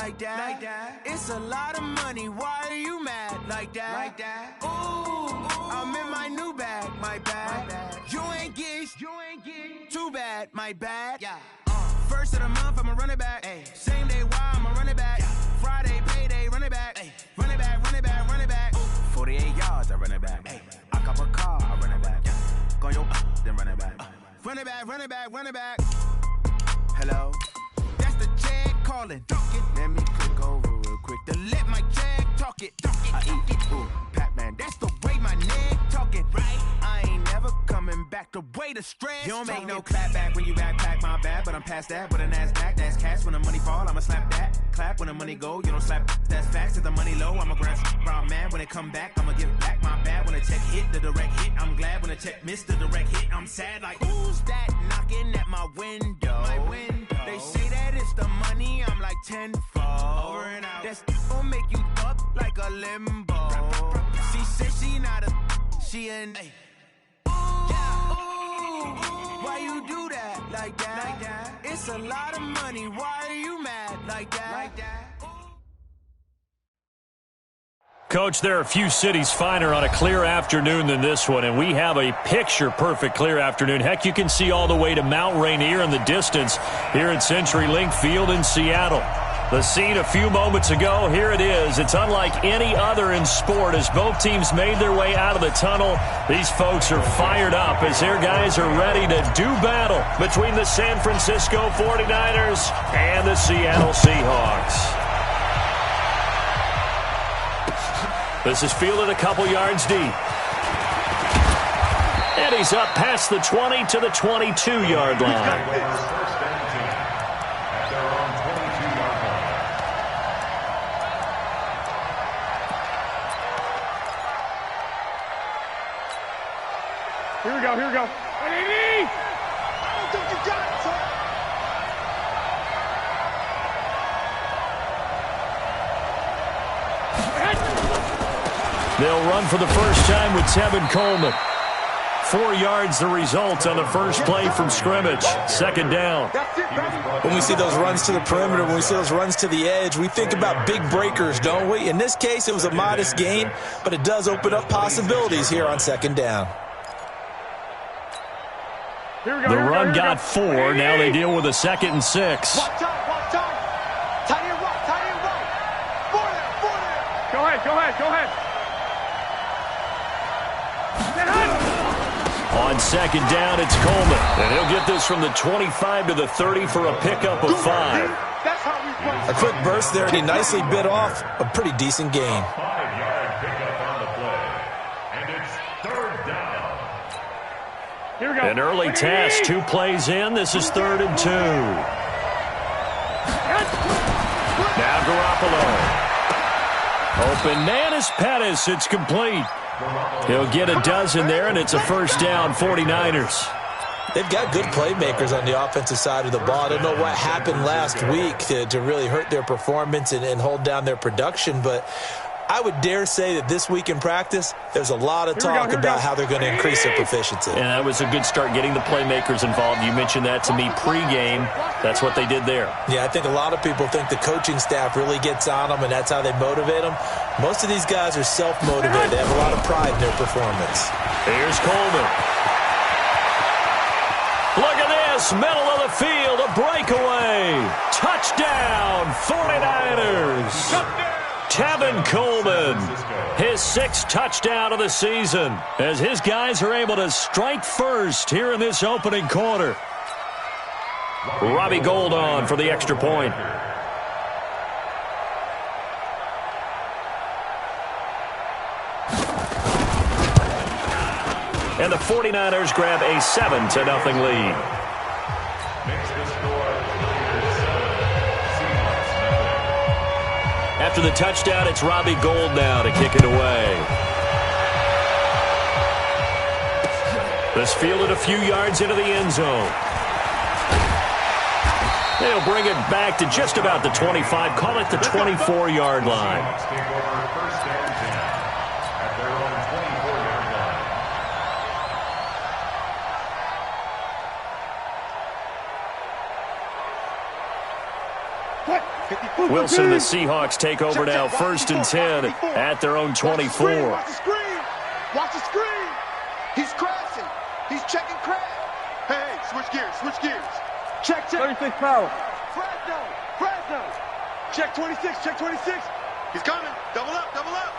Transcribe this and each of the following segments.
like that. It's a lot of money, why are you mad like that? Ooh, I'm in my new bag, my bad. You ain't get too bad, my bad. First of the month, I'ma run it back. Same day, why I'ma run it back. Friday, payday, run it back. Run it back, run it back, run it back. 48 yards, I run it back. I cop a car, I run it back. Go yo, then run it back. Run it back, run it back, run it back. Hello? That's the jag calling. Let me click over real quick to let my jag talk it. I eat it, ooh, Pac-Man, that's the way my neck talking. Right? I ain't never coming back the way the stress. You don't make no clap back when you backpack, my bad, but I'm past that. With a NASDAQ, that's cash. When the money fall, I'ma slap that. Clap when the money go, you don't slap. That's facts. If the money low, I'ma grab brown man. When it come back, I'ma give back my bad. When the check hit, the direct hit, I'm glad. When the check missed the direct hit, I'm sad. Like, who's that knocking at my window? They say that it's the money, I'm like tenfold. Over and out. That's gon' make you up like a limbo. She said she not a, she an. Ooh, why you do that like that? It's a lot of money, why are you mad like that? Coach, there are a few cities finer on a clear afternoon than this one, and we have a picture-perfect clear afternoon. Heck, you can see all the way to Mount Rainier in the distance here at CenturyLink Field in Seattle. The scene a few moments ago, here it is. It's unlike any other in sport as both teams made their way out of the tunnel. These folks are fired up as their guys are ready to do battle between the San Francisco 49ers and the Seattle Seahawks. This is fielded a couple yards deep. And he's up past the 20 to the 22-yard line. Here we go, here we go. I don't think you got it, son. They'll run for the first time with Tevin Coleman. 4 yards the result on the first play from scrimmage. Second down. When we see those runs to the perimeter, when we see those runs to the edge, we think about big breakers, don't we? In this case, it was a modest gain, but it does open up possibilities here on second down. The run got 4. Now they deal with a 2nd and 6. Watch out. Tight end right. For there. Go ahead. On second down, it's Coleman. And he'll get this from the 25 to the 30 for a pickup of 5. A quick burst there, and he nicely bit off a pretty decent gain. 5-yard pickup on the play. And it's third down. Here we go. An early test, 2 plays in. This is 3rd and 2. Now Garoppolo. Open man is Pettis. It's complete. He'll get a dozen there, and it's a first down, 49ers. They've got good playmakers on the offensive side of the ball. I don't know what happened last week to really hurt their performance and hold down their production, but I would dare say that this week in practice, there's a lot of talk about how they're going to increase their proficiency. And that was a good start, getting the playmakers involved. You mentioned that to me pregame. That's what they did there. Yeah, I think a lot of people think the coaching staff really gets on them, and that's how they motivate them. Most of these guys are self-motivated. They have a lot of pride in their performance. Here's Coleman. Look at this, middle of the field, a breakaway. Touchdown, 49ers. Tevin Coleman, his 6th touchdown of the season, as his guys are able to strike first here in this opening quarter. Robbie Gould on for the extra point. And the 49ers grab a 7-0 lead. After the touchdown, it's Robbie Gould now to kick it away. This fielded a few yards into the end zone. They'll bring it back to just about the 25, call it the 24-yard line. Wilson, the Seahawks take over now, 1st and 10 at their own 24. Watch the screen. Watch the screen. He's crashing. He's checking crash. Hey, switch gears. Switch gears. Check. 36 power. Fresno. Check 26. Check 26. He's coming. Double up. Double up.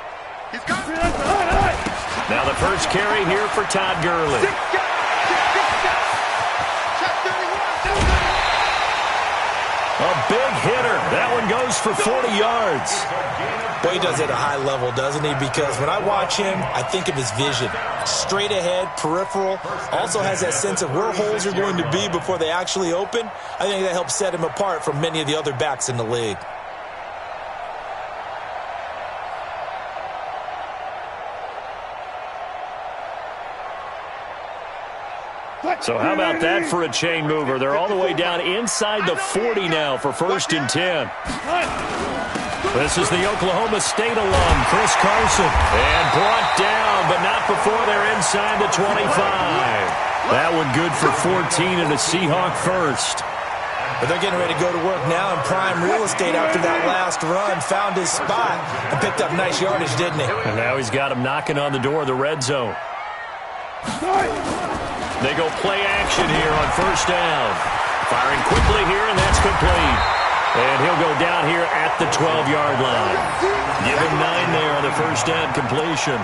He's coming. Now the first carry here for Todd Gurley. A big hitter. That one goes for 40 yards. Boy, he does it at a high level, doesn't he? Because when I watch him, I think of his vision. Straight ahead, peripheral. Also has that sense of where holes are going to be before they actually open. I think that helps set him apart from many of the other backs in the league. So how about that for a chain mover? They're all the way down inside the 40 now for 1st and 10. This is the Oklahoma State alum, Chris Carson. And brought down, but not before they're inside the 25. That one good for 14 and a Seahawk first. But they're getting ready to go to work now in prime real estate after that last run. Found his spot and picked up nice yardage, didn't he? And now he's got him knocking on the door of the red zone. They go play action here on 1st down. Firing quickly here, and that's complete. And he'll go down here at the 12-yard line. Give him 9 there on the 1st down completion.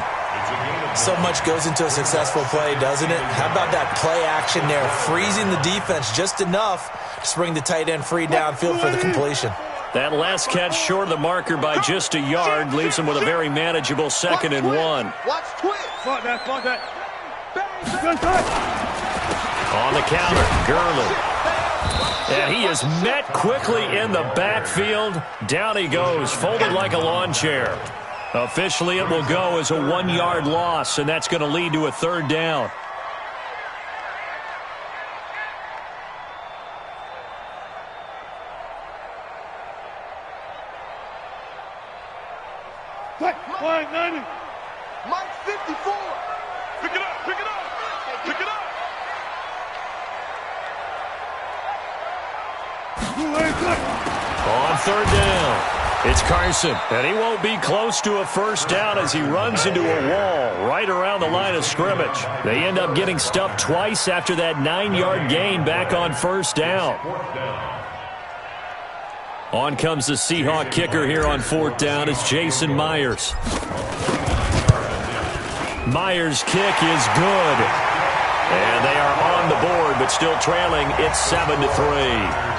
So much goes into a successful play, doesn't it? How about that play action there? Freezing the defense just enough to spring the tight end free downfield for the completion. That last catch short of the marker by just a yard leaves him with a very manageable 2nd and 1. Watch twist. Fuck that. On the counter, Gurley. And he is met quickly in the backfield. Down he goes, folded like a lawn chair. Officially, it will go as a 1-yard loss, and that's going to lead to a 3rd down. Flag 90. Mike 54. Pick it up. Pick it up. Pick it up. On 3rd down, it's Carson, and he won't be close to a 1st down as he runs into a wall right around the line of scrimmage. They end up getting stuffed twice after that 9-yard gain back on 1st down. On comes the Seahawk kicker here on 4th down. It's Jason Myers. Myers' kick is good. And they are on the board, but still trailing. It's 7-3.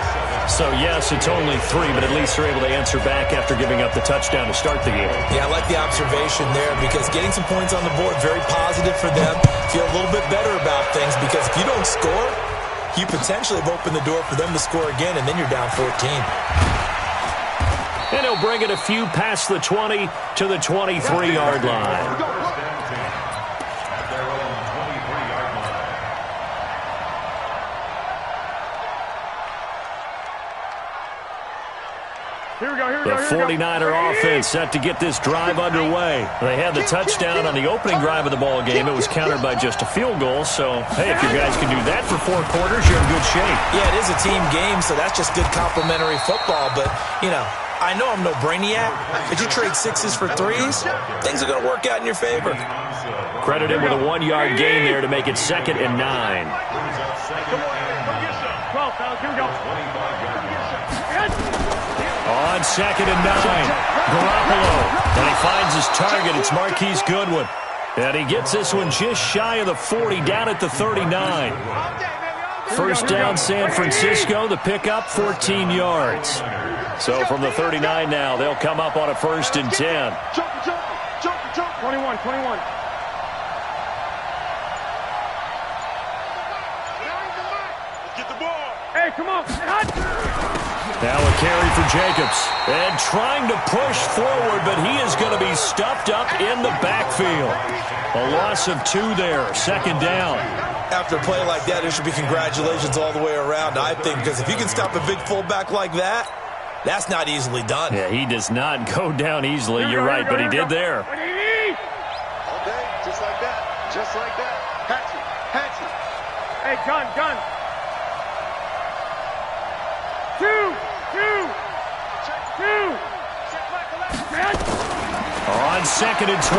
So, yes, it's only 3, but at least they're able to answer back after giving up the touchdown to start the game. Yeah, I like the observation there because getting some points on the board, very positive for them. Feel a little bit better about things because if you don't score, you potentially have opened the door for them to score again, and then you're down 14. And he'll bring it a few past the 20 to the 23-yard line. The 49er offense set to get this drive underway. They had the touchdown on the opening drive of the ball game. It was countered by just a field goal. So, hey, if you guys can do that for 4 quarters, you're in good shape. Yeah, it is a team game, so that's just good complimentary football. But, you know, I know I'm no brainiac, but you trade 6s for 3s, things are going to work out in your favor. Credited with a 1-yard gain there to make it 2nd and 9. On 2nd and 9, Garoppolo. And he finds his target. It's Marquise Goodwin. And he gets this one just shy of the 40, down at the 39. 1st down, San Francisco. The pickup, 14 yards. So from the 39 now, they'll come up on a 1st and 10. 21. Get the ball. Hey, come on. Now a carry for Jacobs. And trying to push forward, but he is going to be stuffed up in the backfield. A loss of 2 there, 2nd down. After a play like that, there should be congratulations all the way around, I think, because if you can stop a big fullback like that, that's not easily done. Yeah, he does not go down easily. You're right, but he did there. Okay, just like that. Just like that. Hatchet. Hey, gun. 2. On 2nd and 12,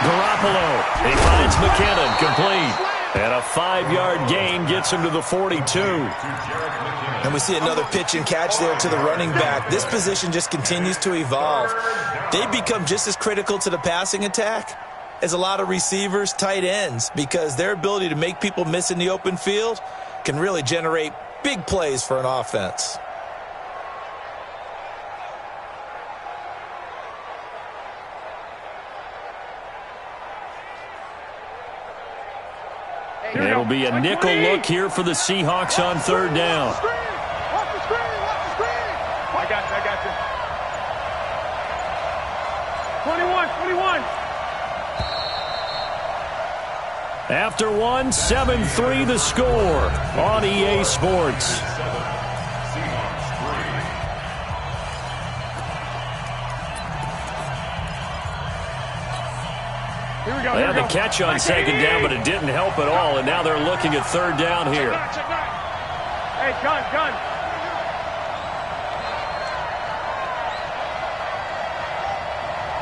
Garoppolo. He finds McKinnon, complete. And a 5-yard gain gets him to the 42. And we see another pitch and catch there to the running back. This position just continues to evolve. They become just as critical to the passing attack as a lot of receivers, tight ends, because their ability to make people miss in the open field can really generate big plays for an offense. It'll be a nickel look here for the Seahawks on 3rd down. Watch the screen! Watch the screen! I got you. 21. After one, 7-3 the score on EA Sports. They had the catch on 2nd down, but it didn't help at all, and now they're looking at 3rd down here. Hey, gun.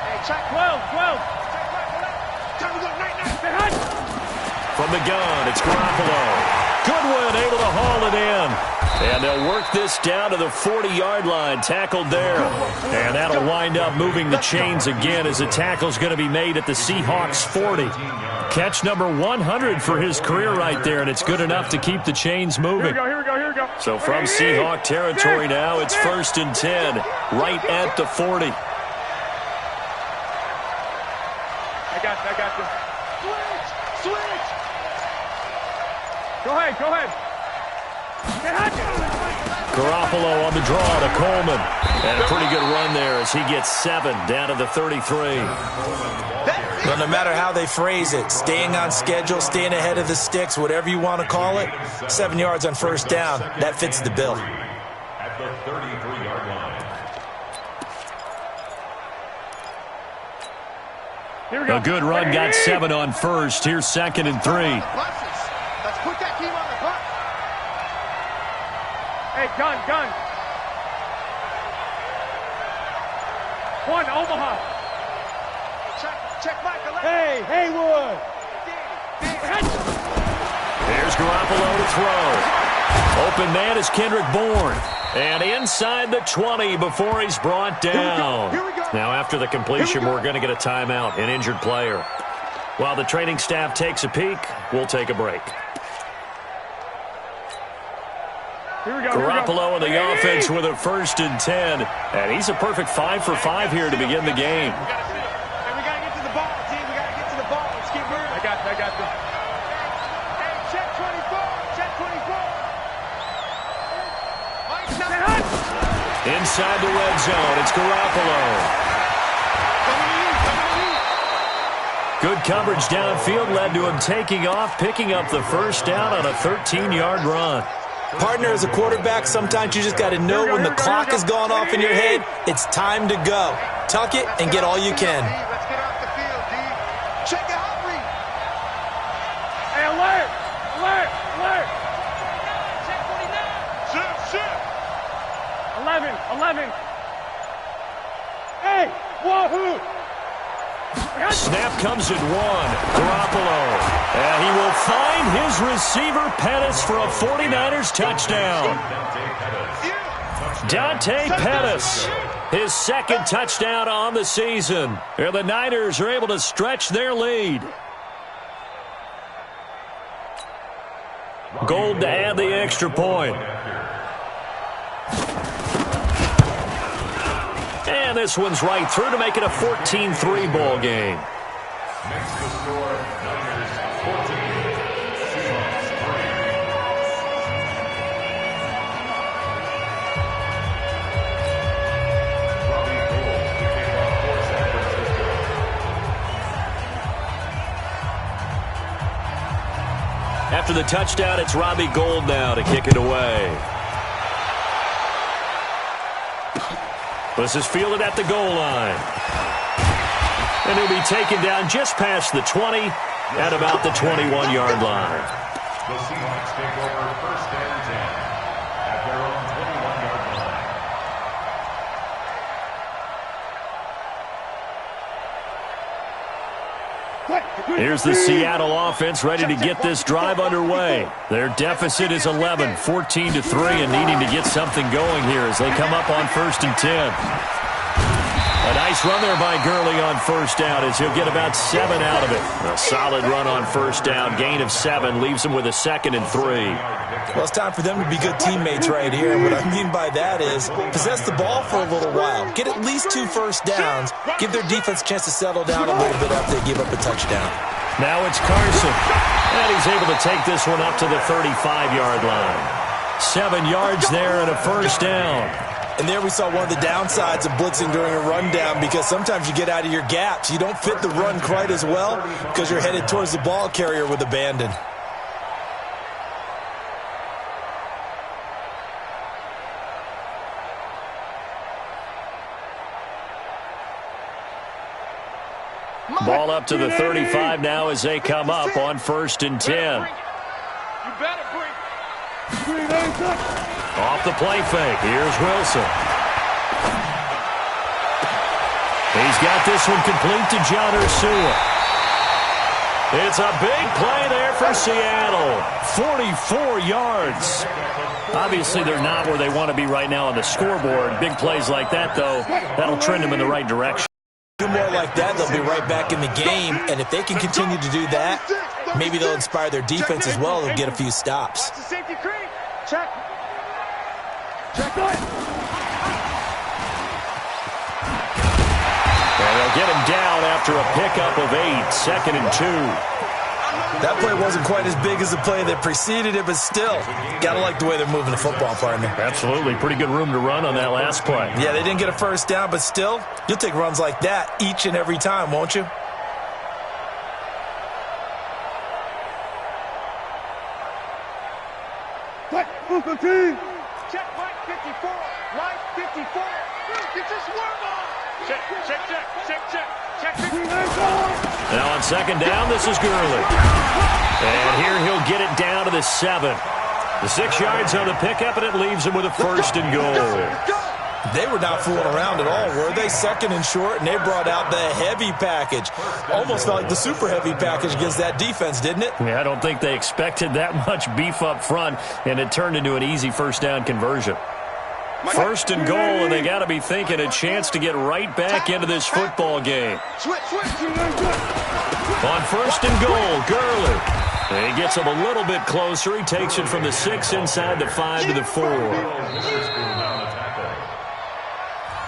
Hey, check 12. Time to go, night. From the gun, it's Garoppolo. Goodwin able to haul it in. And they'll work this down to the 40-yard line, tackled there. And that'll wind up moving the chains again as the tackle's going to be made at the Seahawks 40. Catch number 100 for his career right there, and it's good enough to keep the chains moving. Here we go. So from Seahawk territory now, it's 1st and 10, right at the 40. I got you. Switch! Go ahead. Garoppolo on the draw to Coleman. And a pretty good run there as he gets 7 down to the 33. Well, no matter how they phrase it, staying on schedule, staying ahead of the sticks, whatever you want to call it, 7 yards on 1st down, that fits the bill. At the 33-yard line. A good run, got 7 on 1st. Here's 2nd and 3. Let's put that team on the hunt. Hey, gun. One, Omaha. Check Michael. Hey, Haywood. There's Garoppolo to throw. Open man is Kendrick Bourne. And inside the 20 before he's brought down. Here we go. Now after the completion, we're going to get a timeout, an injured player. While the training staff takes a peek, we'll take a break. Garoppolo in the offense with a 1st and 10. And he's a perfect 5 for 5 here to begin the game. We gotta get to the ball, team. We gotta get to the ball. Let's keep moving. I got you. Hey, check 24. Inside the red zone, it's Garoppolo. Good coverage downfield led to him taking off, picking up the 1st down on a 13-yard run. Partner, as a quarterback, sometimes you just got to know when the clock has gone off in your head, it's time to go. Tuck it and get all you can. Let's get off the field, D. Check it out, Reed. Hey, alert. Shift. 11. Hey, wahoo. Snap comes at 1. Garoppolo. And he will find his receiver, Pettis, for a 49ers touchdown. Dante Pettis, his 2nd touchdown on the season. And the Niners are able to stretch their lead. Gold to add the extra point. And this one's right through to make it a 14-3 ball game. Next to score, Niners 14, Seahawks 3. Robbie Gould to kick off for San Francisco. After the touchdown, it's Robbie Gould now to kick it away. This is fielded at the goal line. And he'll be taken down just past the 20 at about the 21-yard line. The Seahawks take over 1st and 10 at their own 21-yard line. Here's the Seattle offense ready to get this drive underway. Their deficit is 11, 14-3, and needing to get something going here as they come up on 1st and 10. A nice run there by Gurley on first down as he'll get about 7 out of it. A solid run on first down, gain of 7, leaves him with a 2nd and 3. Well, it's time for them to be good teammates right here. And what I mean by that is possess the ball for a little while. Get at least 2 first downs. Give their defense a chance to settle down a little bit after they give up a touchdown. Now it's Carson. And he's able to take this one up to the 35-yard line. 7 yards there and a first down. And there we saw one of the downsides of blitzing during a rundown, because sometimes you get out of your gaps. You don't fit the run quite as well because you're headed towards the ball carrier with abandon. Ball up to the 35 now as they come up on 1st and 10. You better bring. Off the play fake. Here's Wilson. He's got this one complete to John Ursua. It's a big play there for Seattle. 44 yards. Obviously, they're not where they want to be right now on the scoreboard. Big plays like that, though, that'll trend them in the right direction. Do more like that, they'll be right back in the game. And if they can continue to do that, maybe they'll inspire their defense as well. They'll get a few stops. Safety creep. Check. Check it. And they'll get him down after a pickup of 8, 2nd and 2. That play wasn't quite as big as the play that preceded it, but still, gotta like the way they're moving the football, partner. Absolutely. Pretty good room to run on that last play. Yeah, they didn't get a first down, but still, you'll take runs like that each and every time, won't you? Check, Mike 54. Mike 54. Get this work on. Check. Now on 2nd down, this is Gurley. And here he'll get it down to the 7. The 6 yards on the pickup, and it leaves him with a 1st and goal. They were not fooling around at all, were they? 2nd and short, and they brought out the heavy package. Almost felt like the super heavy package against that defense, didn't it? Yeah, I don't think they expected that much beef up front, and it turned into an easy first down conversion. 1st and goal, and they got to be thinking a chance to get right back into this football game. On 1st and goal, Gurley. And he gets him a little bit closer. He takes it from the 6 inside the 5 to the 4.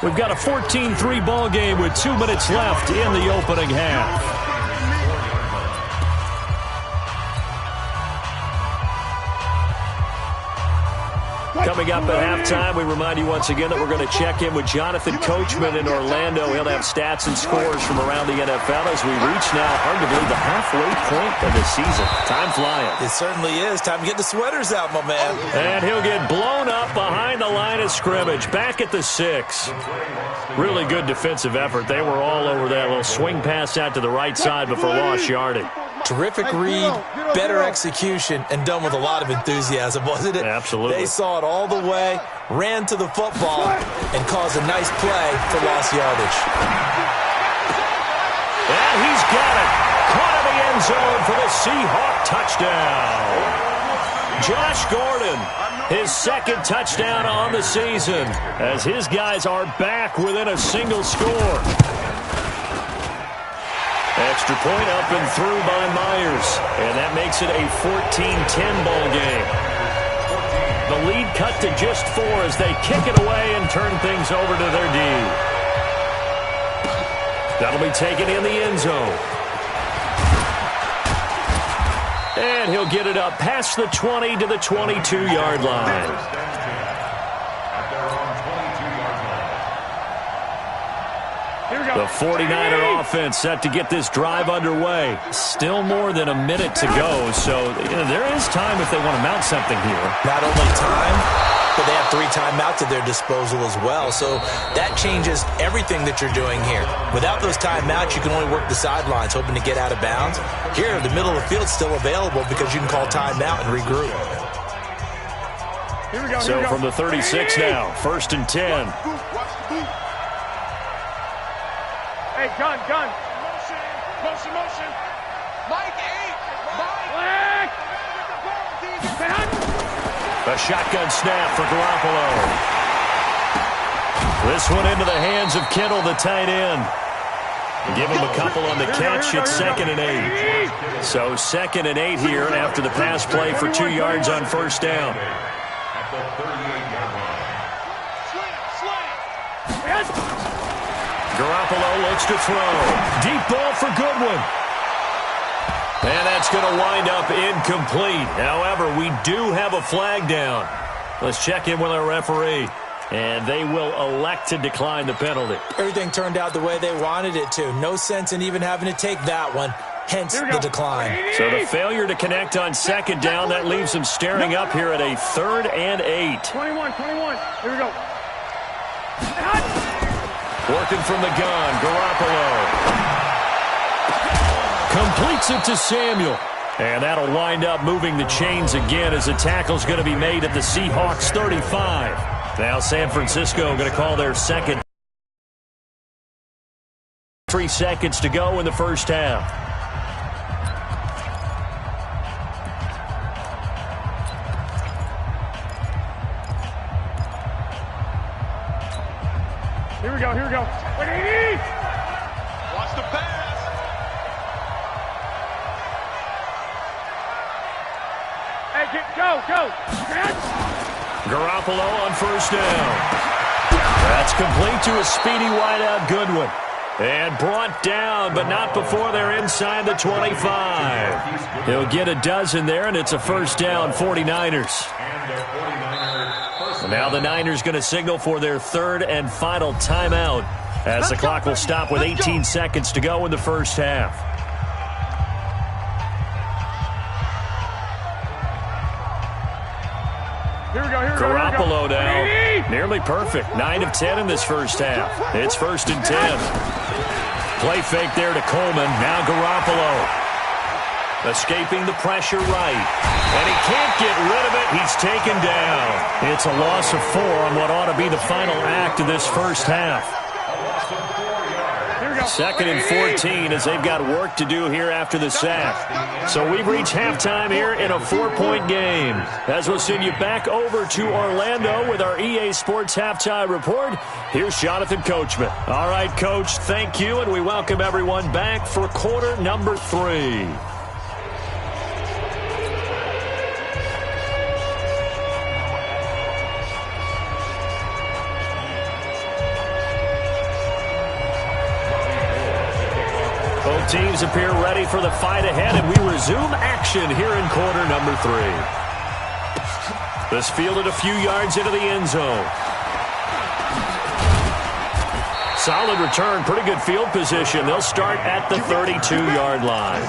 We've got a 14-3 ball game with 2 minutes left in the opening half. Coming up at halftime, we remind you once again that we're going to check in with Jonathan Coachman in Orlando. He'll have stats and scores from around the NFL as we reach now, hard to believe, the halfway point of the season. Time flying. It certainly is. Time to get the sweaters out, my man. And he'll get blown up behind the line of scrimmage, back at the 6. Really good defensive effort. They were all over that little swing pass out to the right side before lost yardage. Terrific read, better execution, and done with a lot of enthusiasm, wasn't it? Absolutely. They saw it all the way, ran to the football, and caused a nice play for lost yardage. And he's got it. Caught in the end zone for the Seahawk touchdown. Josh Gordon, his 2nd touchdown on the season, as his guys are back within a single score. Extra point up and through by Myers. And that makes it a 14-10 ball game. The lead cut to just 4 as they kick it away and turn things over to their D. That'll be taken in the end zone. And he'll get it up past the 20 to the 22-yard line. The 49er offense set to get this drive underway. Still more than a minute to go, so there is time if they want to mount something here. Not only time, but they have 3 timeouts at their disposal as well, so that changes everything that you're doing here. Without those timeouts, you can only work the sidelines, hoping to get out of bounds. Here, the middle of the field's still available because you can call timeout and regroup. So from the 36 now, 1st and 10. Hey, gun. Motion. A shotgun snap for Garoppolo. This one into the hands of Kittle, the tight end. Give him a couple on the catch. It's 2nd and 8. So 2nd and 8 here after the pass play for 2 yards on first down. Garoppolo looks to throw. Deep ball for Goodwin. And that's going to wind up incomplete. However, we do have a flag down. Let's check in with our referee. And they will elect to decline the penalty. Everything turned out the way they wanted it to. No sense in even having to take that one. Hence the decline. So the failure to connect on 2nd down, that leaves them staring up here at a 3rd and 8. 21. Here we go. Working from the gun, Garoppolo. Completes it to Samuel. And that'll wind up moving the chains again as the tackle's going to be made at the Seahawks 35. Now San Francisco going to call their second. 3 seconds to go in the first half. Here we go. Watch the pass. Hey, go. Garoppolo on first down. That's complete to a speedy wideout Goodwin. And brought down, but not before they're inside the 25. He'll get a dozen there, and it's a first down, 49ers. Now the Niners going to signal for their 3rd and final timeout as the clock will stop with 18 seconds to go in the first half. Garoppolo now, nearly perfect. 9 of 10 in this first half. It's 1st and 10. Play fake there to Coleman. Now Garoppolo. Escaping the pressure right. And he can't get rid of it. He's taken down. It's a loss of 4 on what ought to be the final act of this first half. 2nd and 14 as they've got work to do here after the sack. So we've reached halftime here in a 4-point game. As we'll send you back over to Orlando with our EA Sports Halftime Report, here's Jonathan Coachman. All right, Coach, thank you, and we welcome everyone back for quarter number 3. Both teams appear ready for the fight ahead, and we resume action here in quarter number 3. This fielded a few yards into the end zone. Solid return, pretty good field position. They'll start at the 32-yard line.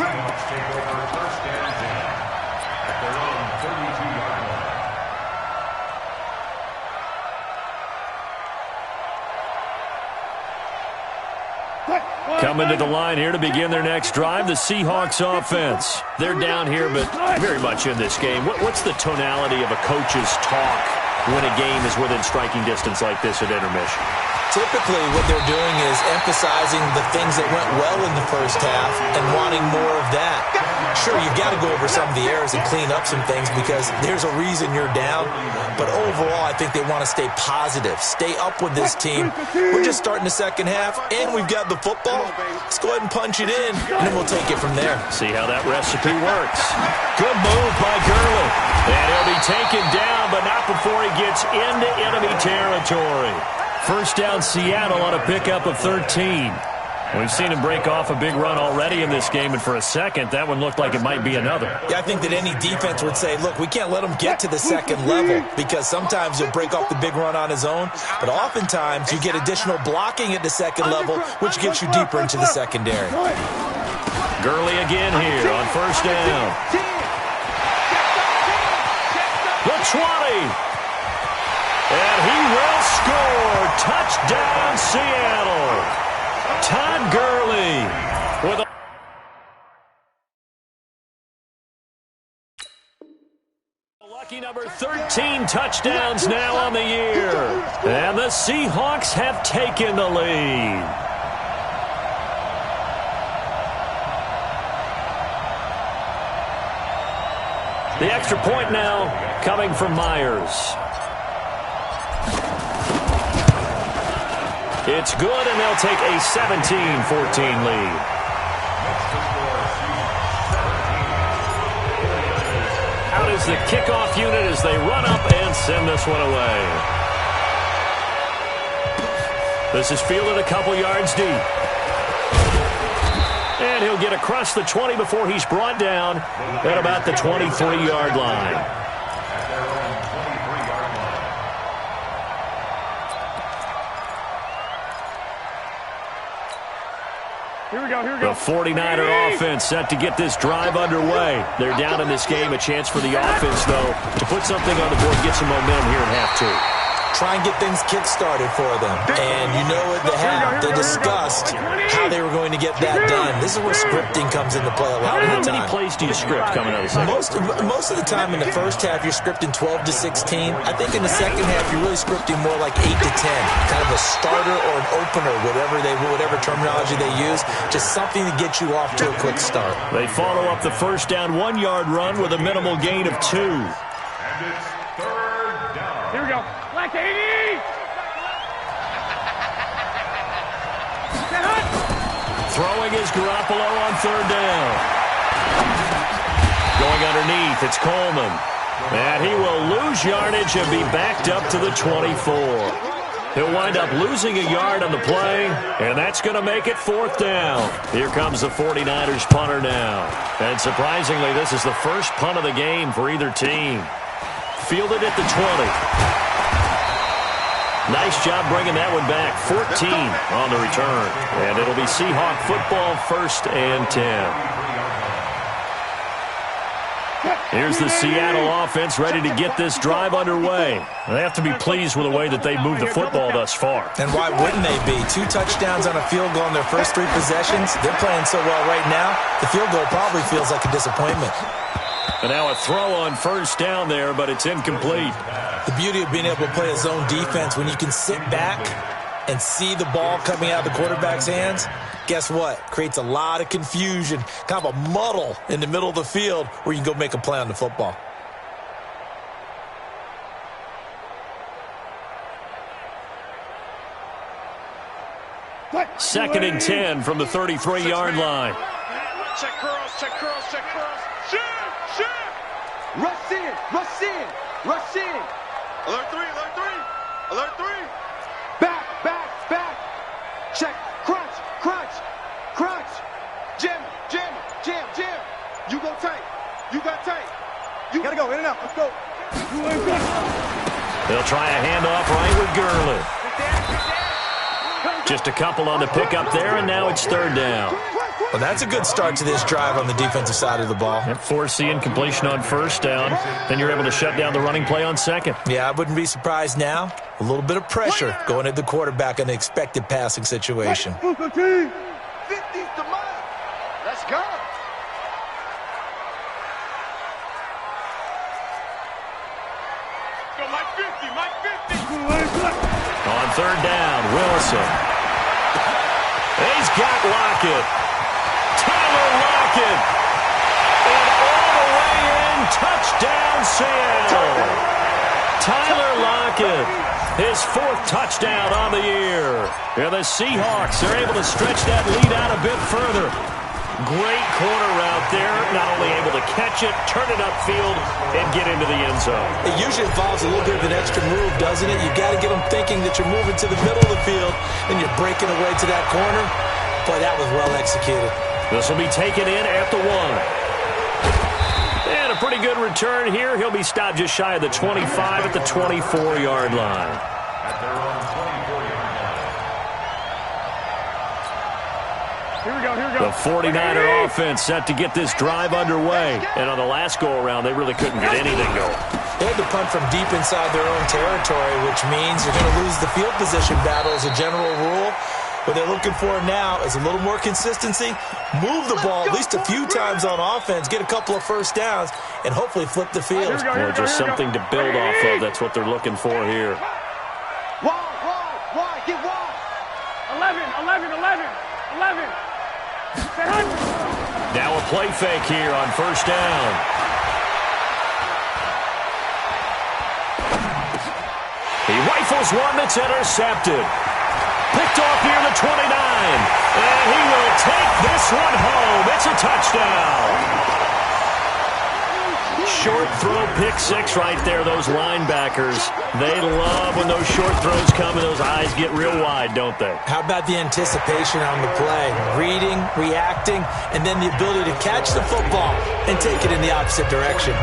Coming to the line here to begin their next drive, the Seahawks offense. They're down here, but very much in this game. What's the tonality of a coach's talk when a game is within striking distance like this at intermission? Typically, what they're doing is emphasizing the things that went well in the first half and wanting more of that. Sure, you've got to go over some of the errors and clean up some things because there's a reason you're down. But overall, I think they want to stay positive, stay up with this team. We're just starting the second half, and we've got the football. Let's go ahead and punch it in, and then we'll take it from there. See how that recipe works. Good move by Gurley. And he'll be taken down, but not before he gets into enemy territory. First down, Seattle on a pickup of 13. We've seen him break off a big run already in this game, and for a second, that one looked like it might be another. Yeah, I think that any defense would say, look, we can't let him get to the second level because sometimes he'll break off the big run on his own, but oftentimes you get additional blocking at the second level, which gets you deeper into the secondary. Gurley again here on first down. The 20. And he will score. Touchdown, Seattle. Todd Gurley with a lucky number 13 touchdowns now on the year. And the Seahawks have taken the lead. The extra point now coming from Myers. It's good, and they'll take a 17-14 lead. Out is the kickoff unit as they run up and send this one away. This is fielded a couple yards deep. And he'll get across the 20 before he's brought down at about the 23-yard line. Here we go, here we go. The 49er offense set to get this drive underway. They're down in this game. A chance for the offense, though, to put something on the board, get some momentum here in half two. Try and get things kick-started for them. And you know what they have. They discussed how they were going to get that done. This is where scripting comes into play a lot of the time. How many plays do you script coming out of the second? Most of the time in the first half, you're scripting 12 to 16. I think in the second half, you're really scripting more like 8 to 10. Kind of a starter or an opener, whatever terminology they use. Just something to get you off to a quick start. They follow up the first down 1-yard run with a minimal gain of 2. And it's third down. Here we go. Black 80! Throwing is Garoppolo on third down. Going underneath, it's Coleman. And he will lose yardage and be backed up to the 24. He'll wind up losing a yard on the play, and that's going to make it fourth down. Here comes the 49ers punter now. And surprisingly, this is the first punt of the game for either team. Fielded at the 20. Nice job bringing that one back. 14 on the return. And it'll be Seahawk football, 1st and 10. Here's the Seattle offense ready to get this drive underway. They have to be pleased with the way that they've moved the football thus far. And why wouldn't they be? 2 touchdowns on a field goal in their first 3 possessions. They're playing so well right now, the field goal probably feels like a disappointment. And now a throw on first down there, but it's incomplete. The beauty of being able to play a zone defense, when you can sit back and see the ball coming out of the quarterback's hands, guess what? Creates a lot of confusion, kind of a muddle in the middle of the field where you can go make a play on the football. Second and 10 from the 33-yard line. Check curls, check curls, check curls. Shoot! Rush in, rush in, rush in. Alert 3, alert 3, alert 3. Back. Check, crunch. Jam. You go tight. You got tight. You gotta go in and out. Let's go. They'll try a handoff right with Gurley. Just a couple on the pickup there, and now it's third down. Well, that's a good start to this drive on the defensive side of the ball. Force the incompletion on first down. Then you're able to shut down the running play on second. Yeah, I wouldn't be surprised now. A little bit of pressure going at the quarterback in an expected passing situation. 50's the mile. Let's go. Go, Mike 50. On third down, Wilson. He's got Lockett. Tyler Lockett. And all the way in, touchdown Seattle. Tyler Lockett, his 4th touchdown on the year. And the Seahawks are able to stretch that lead out a bit further. Great corner route there. Not only able to catch it, turn it upfield, and get into the end zone. It usually involves a little bit of an extra move, doesn't it? You've got to get them thinking that you're moving to the middle of the field and you're breaking away to that corner. Boy, that was well executed. This will be taken in at the 1. And a pretty good return here. He'll be stopped just shy of the 25 at the 24-yard line. At their own 24-yard line. Here we go. The 49er offense set to get this drive underway. And on the last go-around, they really couldn't get anything going. They had to punt from deep inside their own territory, which means you're going to lose the field position battle as a general rule. What they're looking for now is a little more consistency, move the ball at least a few times on offense, get a couple of first downs, and hopefully flip the field. Or just something to build off of. That's what they're looking for here. Wide, get wide. 11. Now a play fake here on first down. rifles one that's intercepted. Picked off near the 29. And he will take this one home. It's a touchdown. Short throw, pick six right there, those linebackers. They love when those short throws come and those eyes get real wide, don't they? How about the anticipation on the play? Reading, reacting, and then the ability to catch the football and take it in the opposite direction.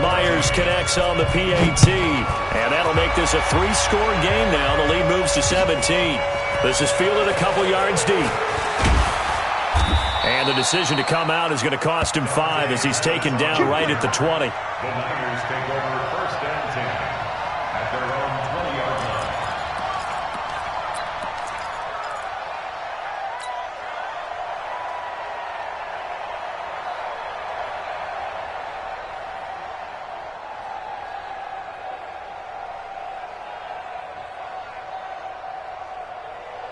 Myers connects on the PAT, and that'll make this a three-score game now. The lead moves to 17. This is fielded a couple yards deep. And the decision to come out is going to cost him 5 as he's taken down right at the 20. The Niners take over 1st and 10 at their own 20-yard line.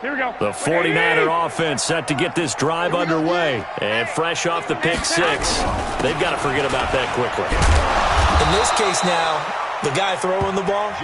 Here we go. The 49er offense set to get this drive underway. And fresh off the pick six, they've got to forget about that quickly. In this case now, the guy throwing the ball,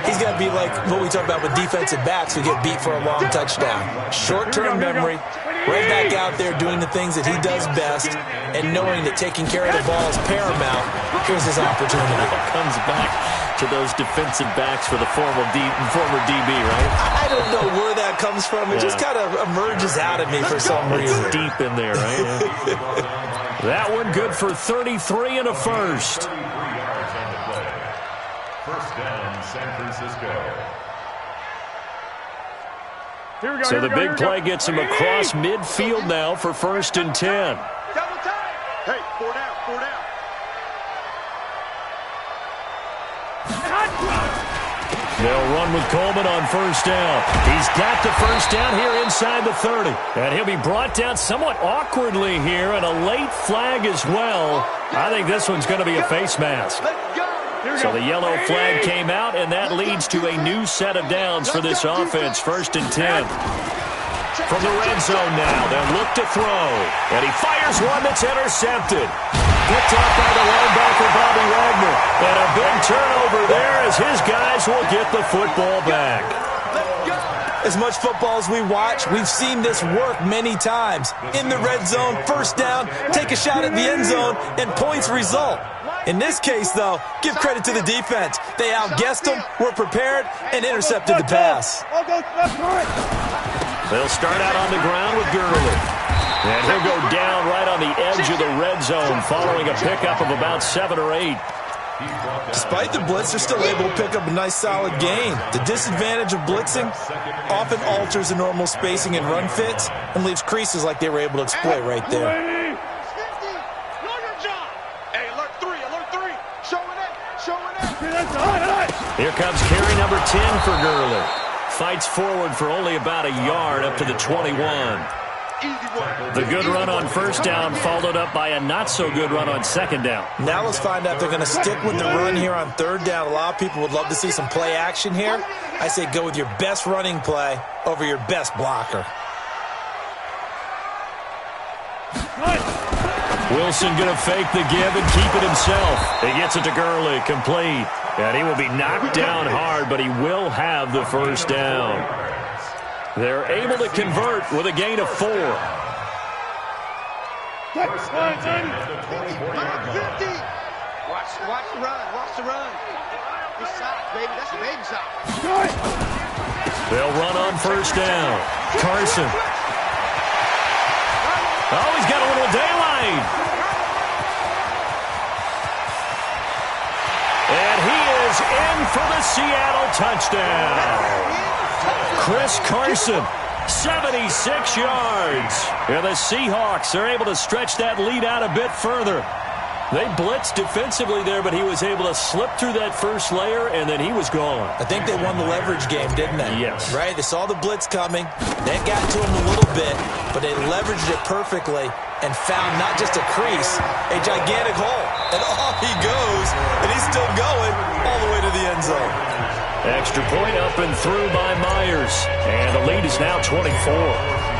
he's got to be like what we talk about with defensive backs who get beat for a long touchdown. Short-term memory, right back out there doing the things that he does best, and knowing that taking care of the ball is paramount. Here's his opportunity. Comes back to those defensive backs for the former DB, right? I don't know where that comes from. It just kind of emerges out of me for some reason. It's deep in there, right? Yeah. That one good for 33 and a first. 33 yards on the play. 1st down, San Francisco. Here we go. So the big play gets him across midfield now for 1st and 10. Double time. Hey, 4 down, 4 down. They'll run with Coleman on 1st down. He's got the 1st down here inside the 30. And he'll be brought down somewhat awkwardly here, and a late flag as well. I think this one's going to be a face mask. So the yellow flag came out, and that leads to a new set of downs for this offense. 1st and 10. From the red zone now, they'll look to throw. And he fires one that's intercepted. Picked up by the linebacker, Bobby Wagner. And a big turnover there as his guys will get the football back. As much football as we watch, we've seen this work many times. In the red zone, 1st down, take a shot at the end zone, and points result. In this case, though, give credit to the defense. They outguessed them, were prepared, and intercepted the pass. They'll start out on the ground with Gurley. And he'll go down right on the edge of the red zone following a pickup of about 7 or 8. Despite the blitz, they're still able to pick up a nice solid gain. The disadvantage of blitzing often alters the normal spacing and run fits and leaves creases like they were able to exploit right there. Hey, alert 3, alert 3. Showing it. Here comes carry number 10 for Gurley. Fights forward for only about a yard up to the 21. The good run on 1st down followed up by a not-so-good run on 2nd down. Now let's find out if they're going to stick with the run here on 3rd down. A lot of people would love to see some play action here. I say go with your best running play over your best blocker. Wilson going to fake the give and keep it himself. He gets it to Gurley, complete. And he will be knocked down hard, but he will have the 1st down. They're able to convert with a gain of 4. Watch the run. Watch the run. It's soft, baby. That's a baby soft. They'll run on 1st down. Carson. Oh, he's got a little daylight. And he is in for the Seattle touchdown. Chris Carson, 76 yards. And the Seahawks are able to stretch that lead out a bit further. They blitzed defensively there, but he was able to slip through that first layer, and then he was gone. I think they won the leverage game, didn't they? Yes. Right? They saw the blitz coming. That got to him a little bit, but they leveraged it perfectly and found not just a crease, a gigantic hole. And off he goes, and he's still going all the way to the end zone. Extra point up and through by Myers. And the lead is now 24.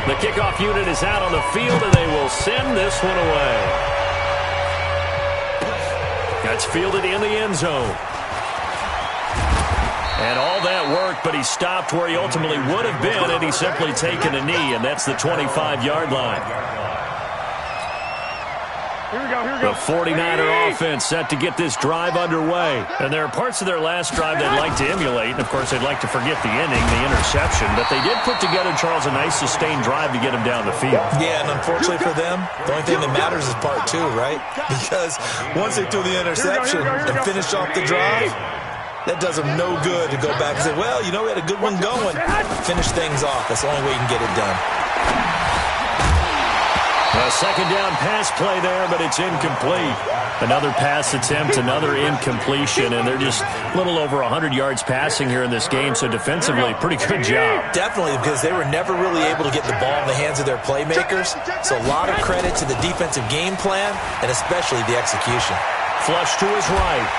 The kickoff unit is out on the field, and they will send this one away. That's fielded in the end zone. And all that work, but he stopped where he ultimately would have been had he simply taken a knee, and that's the 25-yard line. Here we go. The 49er offense set to get this drive underway. And there are parts of their last drive they'd like to emulate. And, of course, they'd like to forget the inning, the interception. But they did put together, Charles, a nice sustained drive to get him down the field. Yeah, and unfortunately for them, the only thing that matters is part two, right? Because once they threw the interception and finished off the drive, that does them no good to go back and say, well, you know, we had a good one going. Finish things off. That's the only way you can get it done. A second down pass play there, but it's incomplete. Another pass attempt, another incompletion, and they're just a little over 100 yards passing here in this game, so defensively, pretty good job. Definitely, because they were never really able to get the ball in the hands of their playmakers, so a lot of credit to the defensive game plan, and especially the execution. Flush to his right.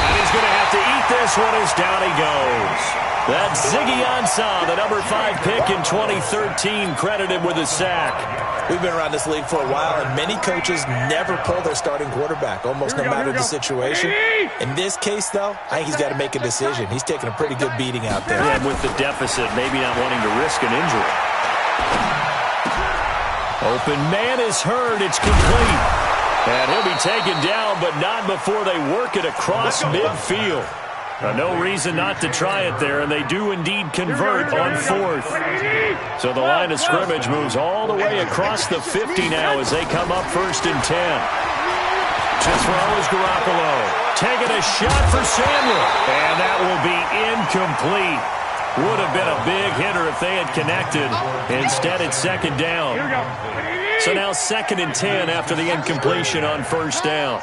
And he's going to have to eat this one as down he goes. That's Ziggy Ansah, the number 5 pick in 2013, credited with a sack. We've been around this league for a while, and many coaches never pull their starting quarterback, almost no matter the situation. In this case, though, I think he's got to make a decision. He's taking a pretty good beating out there. And with the deficit, maybe not wanting to risk an injury. Open man is heard. It's complete. And he'll be taken down, but not before they work it across midfield. No reason not to try it there, and they do indeed convert on fourth. So the line of scrimmage moves all the way across the 50 now as they come up 1st and 10. To throw is Garoppolo. Taking a shot for Samuel, and that will be incomplete. Would have been a big hitter if they had connected. Instead, it's 2nd down. So now 2nd and 10 after the incompletion on 1st down.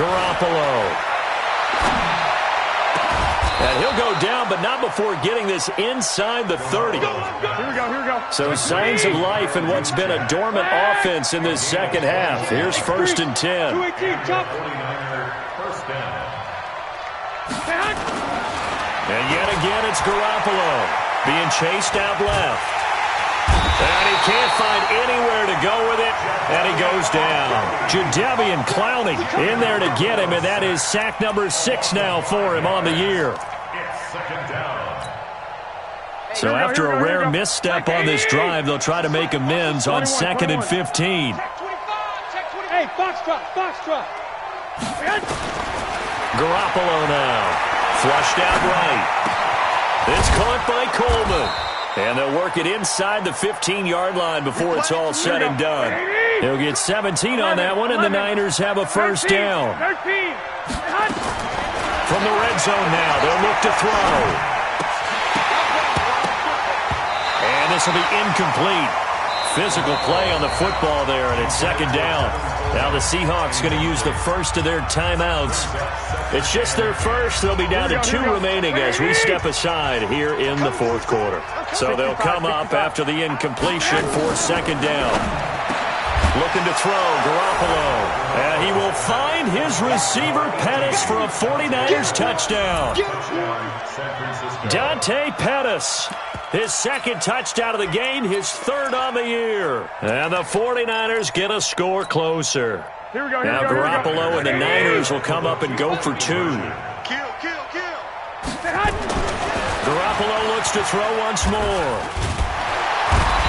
Garoppolo. And he'll go down, but not before getting this inside the 30. Here we go. So signs of life in what's been a dormant offense in this second half. Here's 1st and 10. 49er, 1st down. And yet again, it's Garoppolo being chased out left. And he can't find anywhere to go with it, and he goes down. Jadeveon Clowney in there to get him, and that is sack number 6 now for him on the year. So after a rare misstep on this drive, they'll try to make amends on 2nd and 15. Hey, Foxtrot. Garoppolo now. Flushed out right. It's caught by Coleman. And they'll work it inside the 15-yard line before it's all said and done. He'll get 17 on that one, and the Niners have a 1st down. From the red zone now, they'll look to throw. And this will be incomplete. Physical play on the football there, and it's 2nd down. Now the Seahawks going to use the first of their timeouts. It's just their first. They'll be down to 2 remaining as we step aside here in the 4th quarter. So they'll come up after the incompletion for 2nd down. Looking to throw, Garoppolo. And he will find his receiver, Pettis, for a 49ers touchdown. Dante Pettis. His 2nd touchdown of the game, his 3rd on the year. And the 49ers get a score closer. Now Garoppolo and the Niners will come up and go for 2. Kill. Garoppolo looks to throw once more.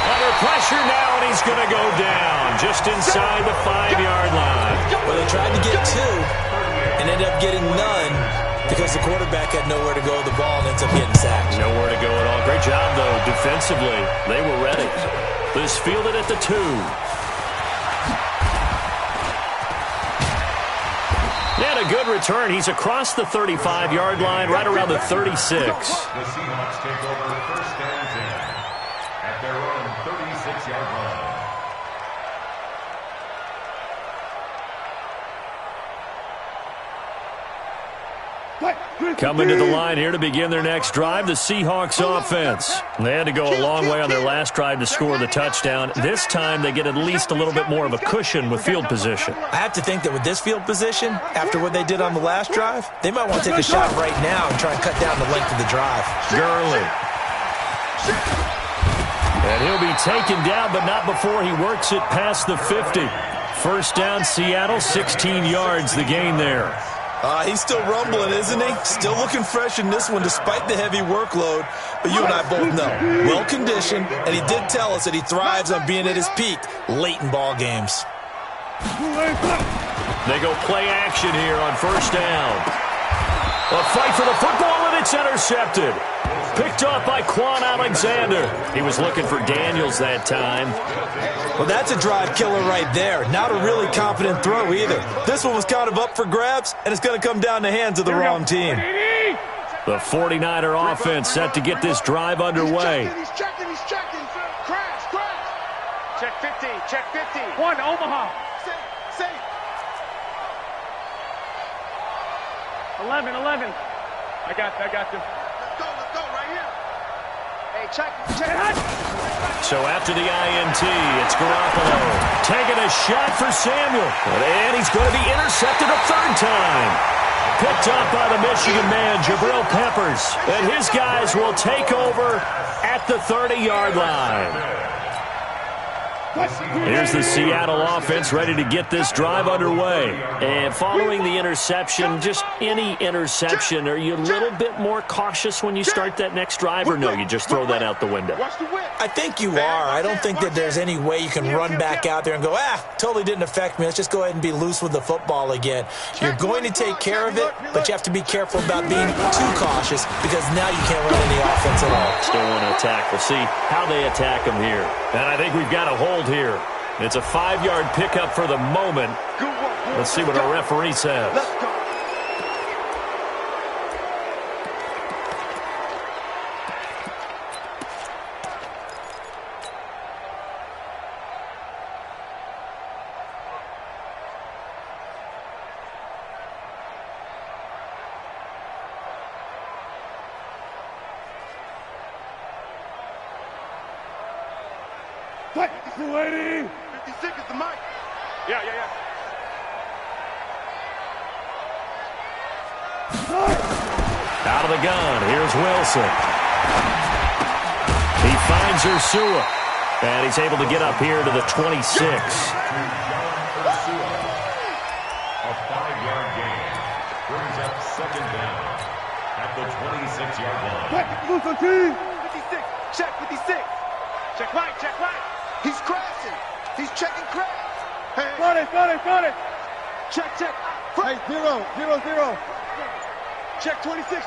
Under pressure now, and he's going to go down just inside the 5-yard line. Well, they tried to get 2 and ended up getting none because the quarterback had nowhere to go with the ball and ends up getting sacked. Nowhere to go at all. Great job, though, defensively. They were ready. This fielded at the 2. And a good return. He's across the 35-yard line, right around the 36. The Seahawks take over 1st and 10 at their own 36-yard line. Coming to the line here to begin their next drive, the Seahawks offense. They had to go a long way on their last drive to score the touchdown. This time they get at least a little bit more of a cushion with field position. I have to think that with this field position, after what they did on the last drive, they might want to take a shot right now and try and cut down the length of the drive. Gurley. And he'll be taken down, but not before he works it past the 50. 1st down, Seattle, 16 yards the gain there. He's still rumbling, isn't he? Still looking fresh in this one despite the heavy workload. But you and I both know, well-conditioned, and he did tell us that he thrives on being at his peak late in ball games. They go play action here on first down. A fight for the football, and it's intercepted. Picked off by Quan Alexander. He was looking for Daniels that time. Well, that's a drive killer right there. Not a really confident throw either. This one was kind of up for grabs, and it's going to come down the hands of the wrong team. The 49er offense set to get this drive underway. He's checking. Crash. Check 50, check 50. One, Omaha. Safe. 11. I got you. Let's go, right here. Hey, check. So after the INT, it's Garoppolo taking a shot for Samuel. And he's going to be intercepted a third time. Picked up by the Michigan man, Jabril Peppers. And his guys will take over at the 30-yard line. Here's the Seattle offense ready to get this drive underway. And following the interception, just any interception, are you a little bit more cautious when you start that next drive, or no, you just throw that out the window? I think you are. I don't think that there's any way you can run back out there and go, totally didn't affect me. Let's just go ahead and be loose with the football again. You're going to take care of it, but you have to be careful about being too cautious because now you can't run any offense at all. Still want to attack. We'll see how they attack him here. And I think we've got a hold here. It's a 5-yard pickup for the moment. Let's see what our referee says. Lady. 56 is the mic. Yeah. Out of the gun, here's Wilson. He finds Ursua, and he's able to get up here to the 26. A 5-yard gain brings up second down at the 26-yard line. 56. Check 56. Check right. He's crashing. He's checking crash. Hey. Got it. Check. Hey, 0. Check 26.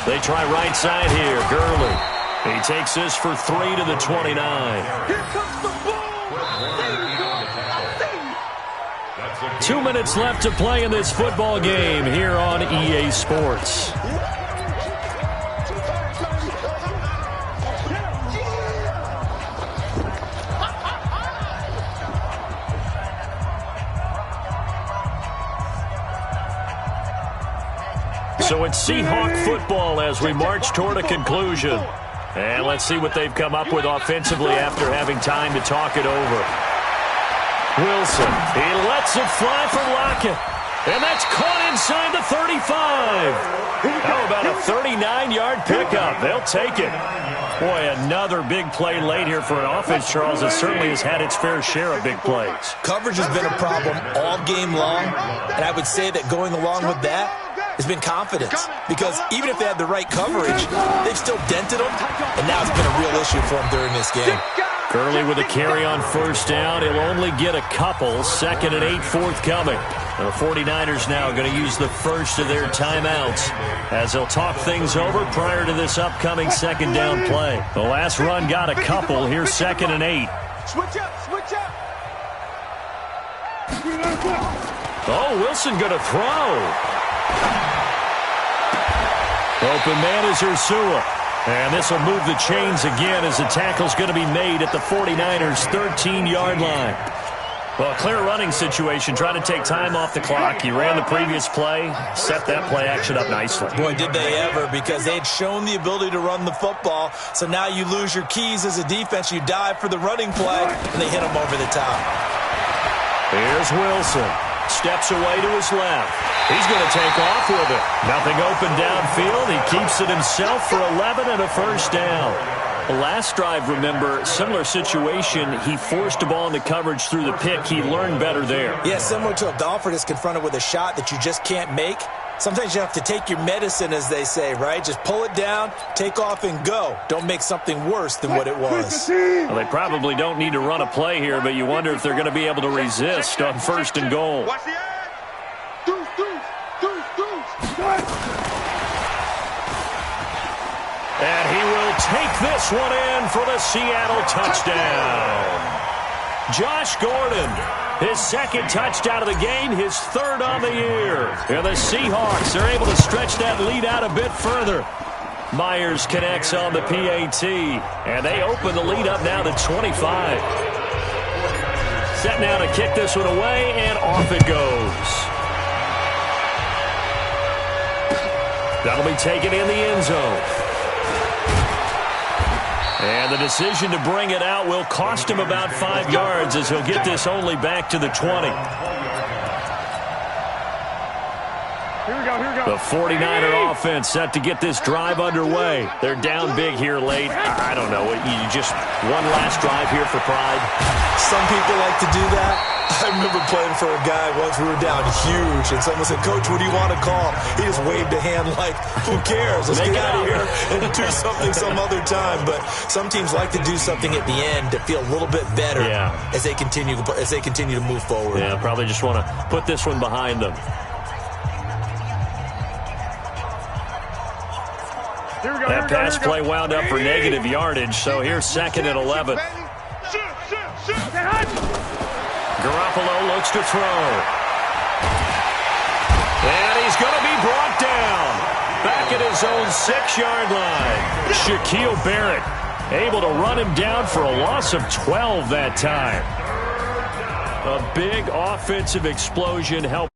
They try right side here, Gurley. He takes this for 3 to the 29. Here comes the ball. I see you. 2 minutes left to play in this football game here on EA Sports. So it's Seahawk football as we march toward a conclusion. And let's see what they've come up with offensively after having time to talk it over. Wilson, he lets it fly for Lockett. And that's caught inside the 35. How about a 39-yard pickup? They'll take it. Boy, another big play late here for an offense, Charles, that certainly has had its fair share of big plays. Coverage has been a problem all game long, and I would say that going along with that has been confidence, because even if they had the right coverage, they've still dented them, and now it's been a real issue for them during this game. Gurley with a carry on first down. He'll only get a couple. 2nd and 8 forthcoming. The 49ers now going to use the first of their timeouts as they'll talk things over prior to this upcoming second down play. The last run got a couple. Here's 2nd and 8. Switch up. Oh, Wilson going to throw. Open man is Ursua. And this will move the chains again as the tackle's going to be made at the 49ers' 13-yard line. Well, clear running situation, trying to take time off the clock. He ran the previous play, set that play action up nicely. Boy, did they ever, because they'd shown the ability to run the football. So now you lose your keys as a defense. You dive for the running play, and they hit him over the top. Here's Wilson. Steps away to his left. He's going to take off with it. Nothing open downfield. He keeps it himself for 11 and a first down. Last drive, remember, similar situation. He forced a ball into coverage through the pick. He learned better there. Yeah, similar to a golfer that's confronted with a shot that you just can't make. Sometimes you have to take your medicine, as they say, right? Just pull it down, take off, and go. Don't make something worse than what it was. Well, they probably don't need to run a play here, but you wonder if they're going to be able to resist on 1st and goal. Watch the edge. Deuce. And he will take this one in for the Seattle touchdown. Josh Gordon, his 2nd touchdown of the game, his 3rd on the year. And the Seahawks are able to stretch that lead out a bit further. Myers connects on the PAT, and they open the lead up now to 25. Set now to kick this one away, and off it goes. That'll be taken in the end zone. And the decision to bring it out will cost him about 5 yards as he'll get this only back to the 20. The 49er offense set to get this drive underway. They're down big here late. I don't know. You just one last drive here for pride. Some people like to do that. I remember playing for a guy once. We were down huge, and someone said, "Coach, what do you want to call?" He just waved a hand like, "Who cares? Let's get out of here and do something some other time." But some teams like to do something at the end to feel a little bit better as they continue to move forward. Yeah, probably just want to put this one behind them. That pass play wound up for negative yardage, so here's 2nd and 11. Garoppolo looks to throw. And he's going to be brought down. Back at his own 6-yard line. Shaquille Barrett able to run him down for a loss of 12 that time. A big offensive explosion helped